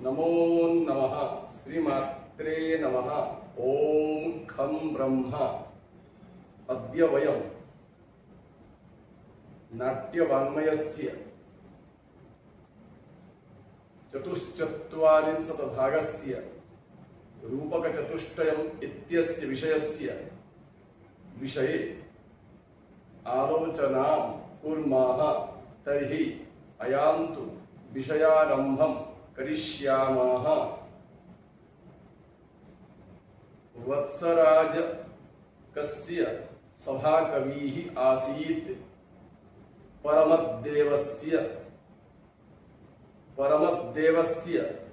नमो नमः श्रीमात्रे नमः। ओम खं ब्रह्म। अद्य वयं नाट्यवाङ्मयस्य चतुश्चत्वारिंशत् भागस्य रूपकचतुष्टयम् इत्यस्य विषये आलोचनां कुर्मः। तर्हि अयान्तु विषयारम्भं करिष्यामः। वत्सराजकस्य सभाकविः आसीत् परमद्देवस्य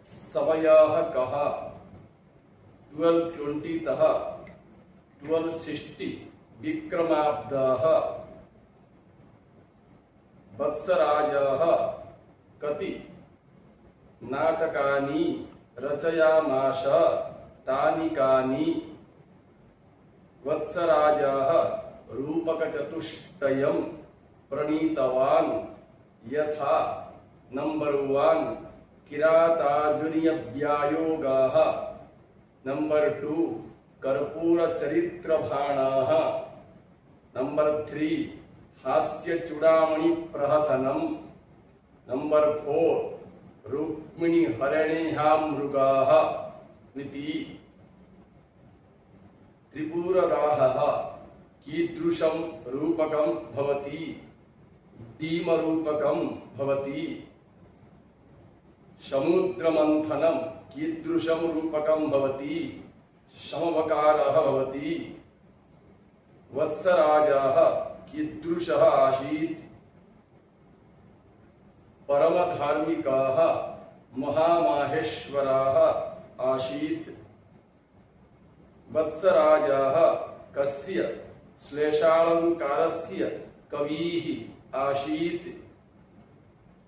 समयः कः? 1220 तः 1260 विक्रमाब्दः। वत्सराजः कति नाटकानि रचयामास? तानि कानि? वत्सराजः रूपकचतुष्टयं प्रणीतवान्। यथा नंबर 1 किरातार्जुनीयव्यायोगाः, नंबर 2 कर्पूरचरित्रभाणाः, नंबर 3 हास्यचूडामणिप्रहसनम्, नंबर 4 रुक्मिणीहरणेहामृगाः इति। त्रिपुरदाहः कीदृशं रूपकं भवति? दीमरूपकं भवति। समुद्रमन्थनं कीदृशं रूपकं भवति? समवकारः भवति। वत्सराजः कीदृशः आसीत्? परमधार्मिकः महामाहेश्वरः आसीत्। वत्सराजः कस्य श्लेषालङ्कारस्य कविः आसीत्?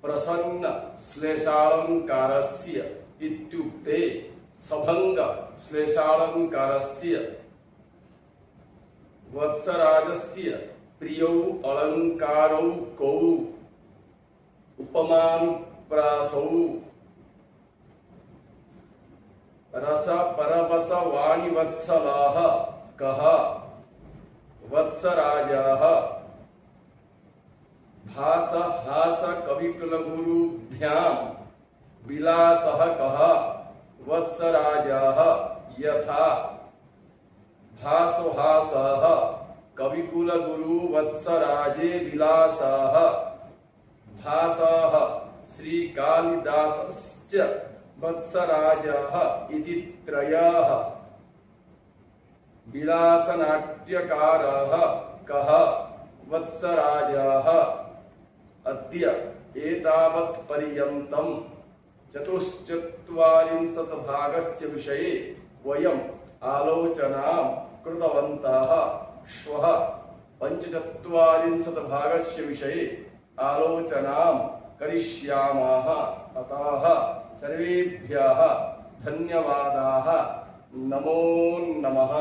प्रसन्न श्लेषालङ्कारस्य इत्युक्ते सभङ्ग श्लेषालङ्कारस्य। वत्सराजस्य प्रियौ अलङ्कारौ कौ? उपमानुप्रासौ। रसपरवशवाणिवत्सलः कः? वत्सराजः। भासहासकविकुलगुरुभ्यां विलासः कः? वत्सराजः। यथा भासोहासः कविकुलगुरु वत्सराजे विलासः। भासः श्रीकालिदासश्च वत्सराजः इति त्रयः। विलासनाट्यकारः कः? वत्सराजः। अद्य एतावत्पर्यन्तं चतुश्चत्वारिंशत् भागस्य विषये वयम् आलोचनां कृतवन्तः। श्वः पञ्चचत्वारिंशत् भागस्य विषये आलोचनां करिष्यामः। अतः सर्वेभ्यः धन्यवादाः। नमो नमः।